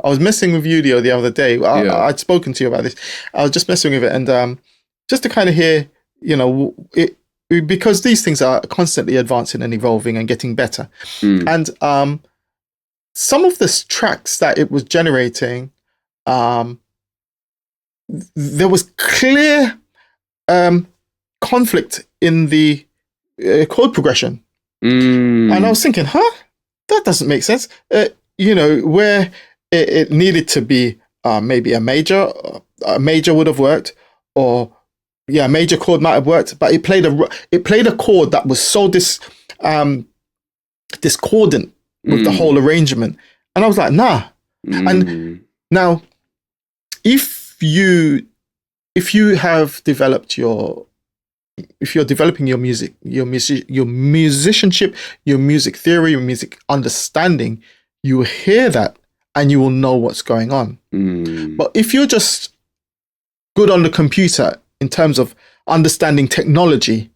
I was messing with Udio the other day. Yeah. I'd spoken to you about this. I was just messing with it, and just to kind of hear, because these things are constantly advancing and evolving and getting better. And some of the tracks that it was generating, there was clear conflict in the chord progression. And I was thinking, that doesn't make sense. Where it needed to be maybe a major would have worked, or a major chord might have worked, but it played a chord that was so discordant with the whole arrangement. And I was like, nah. And now, if you're developing your music, your musicianship, your music theory, your music understanding, you will hear that and you will know what's going on. But if you're just good on the computer in terms of understanding technology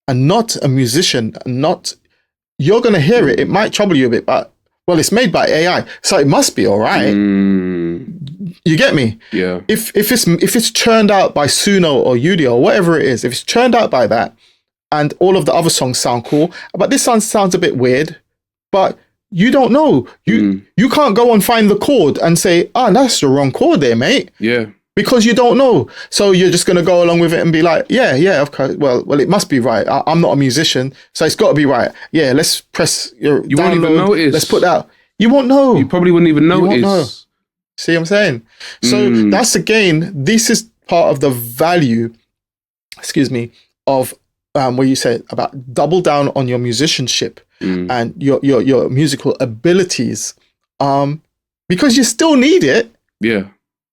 and not a musician, you're going to hear it. It might trouble you a bit, but it's made by AI, so it must be all right. You get me? Yeah. If it's churned out by Suno or Udio or whatever it is, if it's churned out by that, and all of the other songs sound cool, but this one sounds a bit weird, but you don't know. You can't go and find the chord and say, that's the wrong chord there, mate. Yeah. Because you don't know. So you're just going to go along with it and be like, yeah, of course. Well, it must be right. I'm not a musician, so it's got to be right. Yeah, let's press your You download. won't even notice. Let's put that. You won't know. You probably wouldn't even notice. You won't know. See what I'm saying? So that's, again, this is part of the value, of what you said about double down on your musicianship and your musical abilities, because you still need it. Yeah.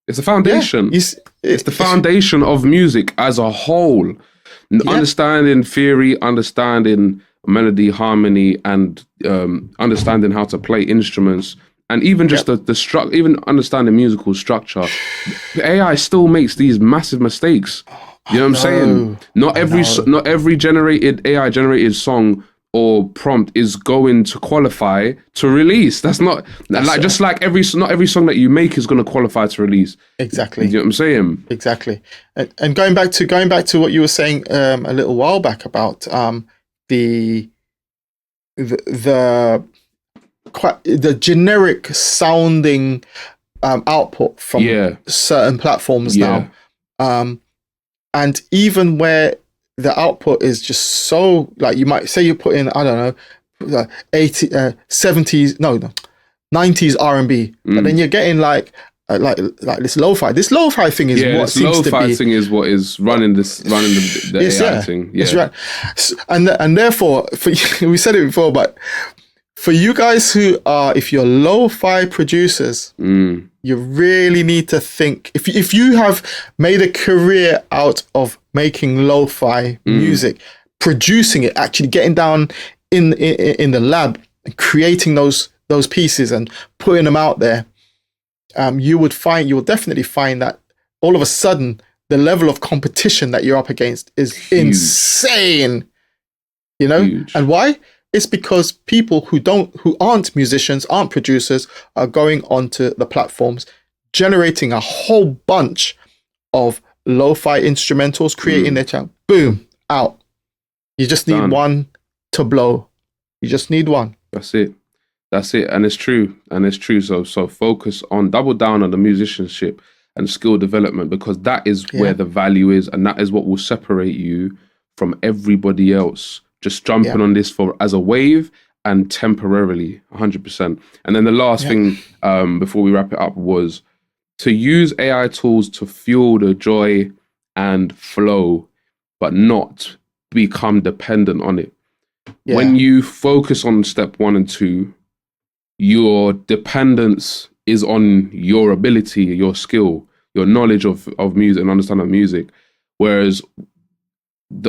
It's a foundation. Yeah, it's the foundation of music as a whole. Understanding theory, understanding melody, harmony, and understanding how to play instruments, and even just the structure, even understanding musical structure. The AI still makes these massive mistakes. You know what I'm saying? Not every AI generated song or prompt is going to qualify to release. Not every song that you make is going to qualify to release. Exactly. You know what I'm saying? Exactly. And going back to what you were saying a little while back about the generic sounding output from certain platforms now, and even where the output is just so, like, you might say you put in, I don't know, 90s R&B, but then you're getting like this lo-fi. This lo-fi thing is what seems to be. Lo-fi thing is what is running the AI thing. Yeah. It's right. And therefore, we said it before, but for you guys who are, if you're lo-fi producers, you really need to think. If you have made a career out of making lo-fi music, producing it, actually getting down in the lab and creating those pieces and putting them out there, you will definitely find that all of a sudden the level of competition that you're up against is huge. Insane. Huge. And why? It's because people who aren't musicians, aren't producers, are going onto the platforms, generating a whole bunch of lo-fi instrumentals, creating their channel. Boom, out. You just need one to blow. You just need one. That's it. And it's true. So focus on, double down on the musicianship and skill development, because that is where the value is, and that is what will separate you from everybody else. Just jumping on this as a wave and temporarily, 100%. And then the last thing before we wrap it up was to use AI tools to fuel the joy and flow, but not become dependent on it. Yeah. When you focus on step 1 and 2, your dependence is on your ability, your skill, your knowledge of music and understanding of music. Whereas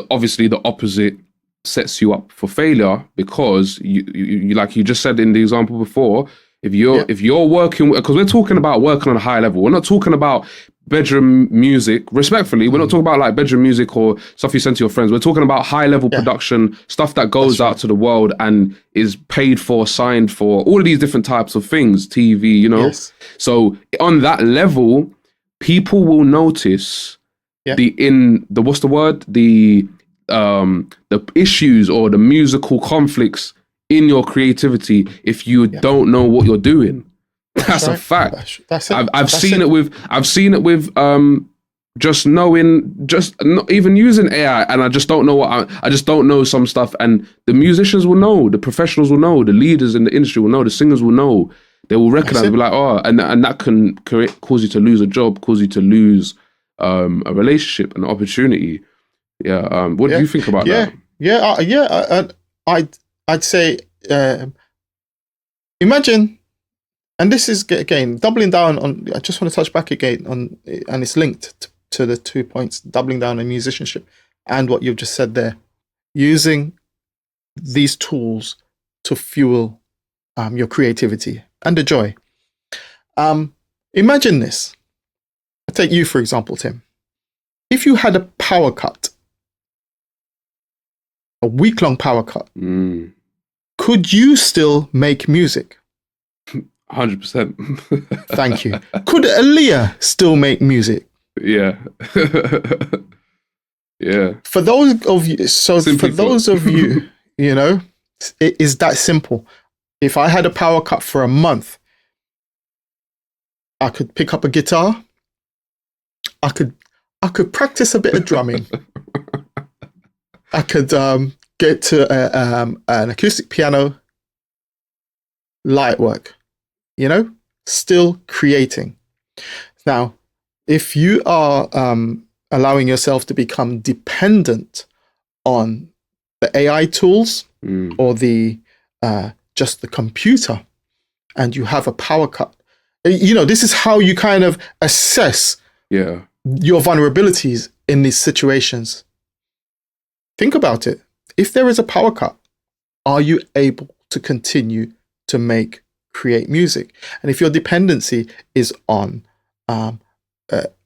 obviously the opposite sets you up for failure, because you like you just said in the example before, if you're working, because we're talking about working on a high level, we're not talking about bedroom music, respectfully, we're not talking about like bedroom music or stuff you send to your friends. We're talking about high level production, stuff that goes out to the world and is paid for, signed for, all of these different types of things, TV, you know? Yes. So on that level, people will notice the issues or the musical conflicts in your creativity if you don't know what you're doing. That's a fact. That's it. I've seen it with just knowing, just not even using AI, and I just don't know I just don't know some stuff, and the musicians will know, the professionals will know, the leaders in the industry will know, the singers will know. They will recognize, be like, oh, and that can cause you to lose a job, cause you to lose a relationship, an opportunity. Yeah. What do you think about that? I'd say, imagine, and this is again doubling down on. I just want to touch back again on, and it's linked to the 2 points: doubling down on musicianship and what you've just said there. Using these tools to fuel your creativity and the joy. Imagine this. I'll take you for example, Tim. If you had a power cut, a week-long power cut, could you still make music? 100%. Thank you. Could Aaliyah still make music? Yeah. Yeah. For those of you, you know, it is that simple. If I had a power cut for a month, I could pick up a guitar. I could practice a bit of drumming. I could get to an acoustic piano, light work, you know, still creating. Now, if you are allowing yourself to become dependent on the AI tools or the just the computer, and you have a power cut, you know, this is how you kind of assess your vulnerabilities in these situations. Think about it. If there is a power cut, are you able to continue to create music? And if your dependency is on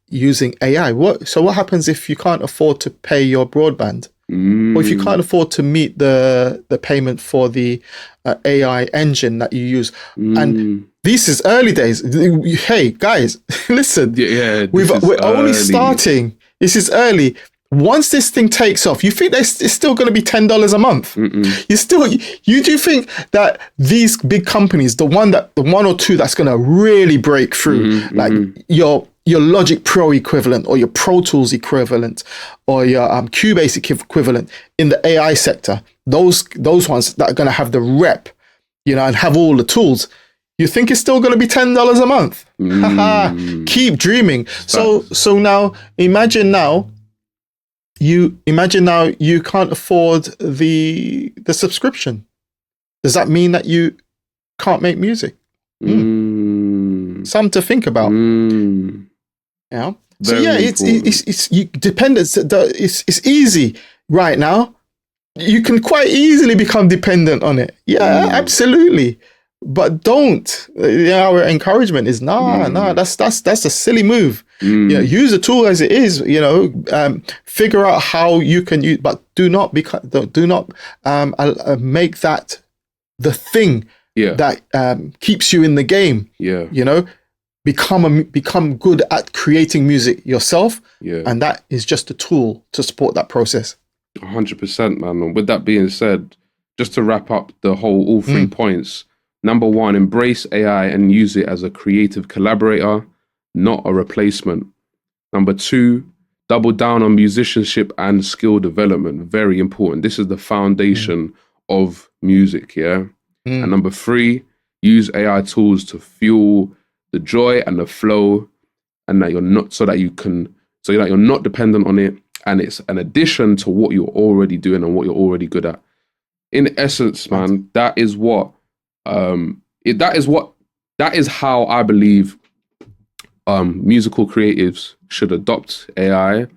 using AI, what happens if you can't afford to pay your broadband? Or if you can't afford to meet the payment for the AI engine that you use? And this is early days. Hey guys, listen. We're only starting. This is early. Once this thing takes off, you think it's still going to be $10 a month? You do think that these big companies, the one or two that's going to really break through, like your Logic Pro equivalent or your Pro Tools equivalent or your Cubase equivalent in the AI sector, those ones that are going to have the rep, you know, and have all the tools, you think it's still going to be $10 a month? Keep dreaming. So now imagine you can't afford the subscription. Does that mean that you can't make music? Something to think about. Yeah. So it's dependence. It's easy right now. You can quite easily become dependent on it. Yeah, absolutely. But don't. Our encouragement is that's a silly move. You know, use the tool as it is. You know, figure out how you can use, but do not make that the thing that keeps you in the game. Yeah, you know, become good at creating music yourself. Yeah, and that is just a tool to support that process. 100%, man. And with that being said, just to wrap up all 3 points. Number 1, embrace AI and use it as a creative collaborator, not a replacement. Number 2, double down on musicianship and skill development. Very important. This is the foundation of music, yeah? And number 3, use AI tools to fuel the joy and the flow, and that you're not dependent on it, and it's an addition to what you're already doing and what you're already good at. In essence, man, that is how I believe musical creatives should adopt AI.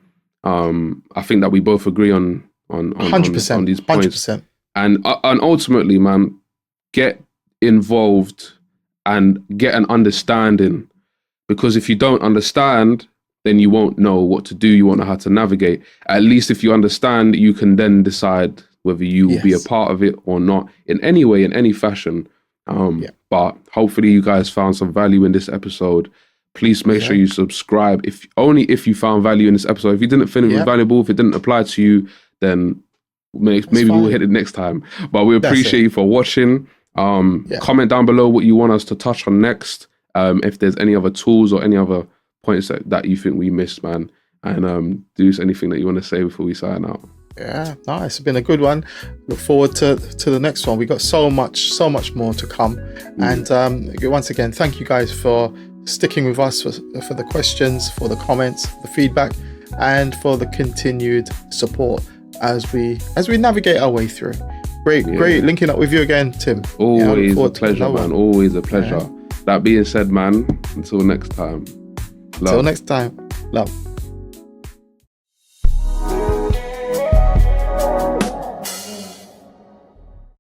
I think that we both agree on 100%, on these points. 100%. And ultimately, man, get involved and get an understanding, because if you don't understand, then you won't know what to do. You won't know how to navigate. At least if you understand, you can then decide whether you will be a part of it or not in any way, in any fashion. But hopefully you guys found some value in this episode. Please make sure you subscribe. If you found value in this episode. If you didn't find it was valuable, if it didn't apply to you, then maybe we'll hit it next time. But we appreciate you for watching. Comment down below what you want us to touch on next. If there's any other tools or any other points that you think we missed, man. And Duce, anything that you want to say before we sign out? Yeah, no, it's been a good one. Look forward to the next one. We got so much more to come. And once again, thank you guys for sticking with us for the questions, for the comments, the feedback, and for the continued support as we navigate our way through. Great linking up with you again, Tim. Always a pleasure, man. Always a pleasure. That being said, man, until next time. Love. Until next time. Love.